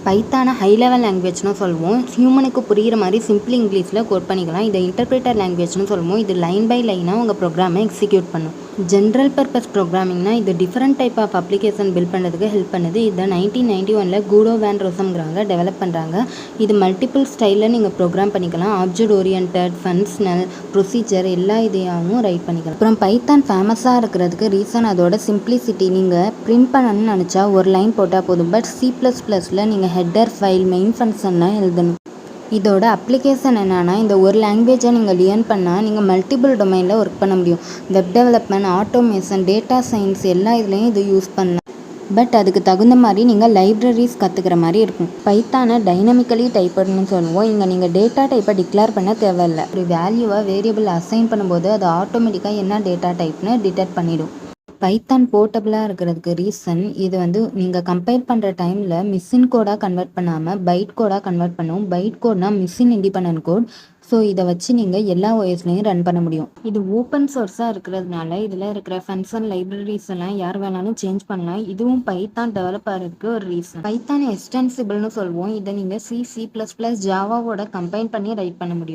பைத்தானை high level லாங்குவேஜ்னு சொல்லுவோம். ஹியூமனுக்கு புரிகிற மாதிரி சிம்பிள் இங்கிலீஷில் கோட் பண்ணிக்கலாம். இதை இன்டர்பிரேட்டர் லாங்குவேஜ்னு சொல்லுவோம். இது லைன் பை லைனாக உங்கள் ப்ரோக்ராமை எக்ஸிக்யூட் பண்ணும். ஜென்ரல் பர்பஸ் ப்ரோக்ராமிங்னா இது different type of application build பண்ணுறதுக்கு ஹெல்ப் பண்ணுது. இதை 1991 கூடோ வேன் ரோசம்ங்கிறவங்க டெவலப் பண்ணுறாங்க. இது மல்டிபிள் ஸ்டைலில் நீங்கள் ப்ரோக்ராம் பண்ணிக்கலாம். ஆப்ஜெக்ட் ஓரியன்ட், ஃபங்க்ஷனல், ப்ரொசீஜர் எல்லா இதையாகவும் ரைட் பண்ணிக்கலாம். அப்புறம் பைத்தான் ஃபேமஸாக இருக்கிறதுக்கு ரீசன் அதோட சிம்பிளிசிட்டி. நீங்கள் பிரிண்ட் பண்ணணும்னு நினச்சா ஒரு லைன் போட்டால் போதும். பட் C++ல் நீங்கள் ஹெட்டர் ஃபைல் மெயின் ஃபங்க்ஷன்லாம் எழுதணும். இதோட அப்ளிகேஷன் என்னென்னா, இந்த ஒரு லாங்குவேஜை நீங்கள் லியர்ன் பண்ணால் நீங்கள் மல்டிபிள் டொமைனில் ஒர்க் பண்ண முடியும். Web development, automation, data science எல்லா இதுலேயும் இது யூஸ் பண்ணலாம். பட் அதுக்கு தகுந்த மாதிரி நீங்கள் லைப்ரரிஸ் கற்றுக்கிற மாதிரி இருக்கும். பைத்தானை டைனமிக்கலி டைப்பர்னு சொல்லுவோம். இங்கே நீங்கள் டேட்டா டைப்பை டிக்ளேர் பண்ண தேவையில்லை. ஒரு வேல்யூவை வேரியபிள் அசைன் பண்ணும்போது அது ஆட்டோமேட்டிக்காக என்ன டேட்டா டைப்னு டிடெக்ட் பண்ணிடும். பைத்தான் போர்ட்டபுளாக இருக்கிறதுக்கு ரீசன் இது நீங்கள் கம்பைல் பண்ணுற டைமில் மிஷின் கோடாக கன்வெர்ட் பண்ணாமல் பைட் கோடாக கன்வெர்ட் பண்ணும். பைட் கோட்னா மிஷின் இண்டிபெண்டன்ட் கோட். ஸோ இதை வச்சு நீங்கள் எல்லா ஓஎஸ்லையும் ரன் பண்ண முடியும். இது ஓப்பன் சோர்ஸாக இருக்கிறதுனால இதில் இருக்கிற ஃபங்க்ஷன் லைப்ரரிஸ் எல்லாம் யார் வேணாலும் சேஞ்ச் பண்ணலாம். இதுவும் பைத்தான் டெவலப் ஆகிறதுக்கு ஒரு ரீசன். பைத்தான் எக்ஸ்டென்சிபிள்னு சொல்லுவோம். இதை நீங்கள் C++, ஜாவாவோட கம்பைன் பண்ணி ரைட் பண்ண முடியும்.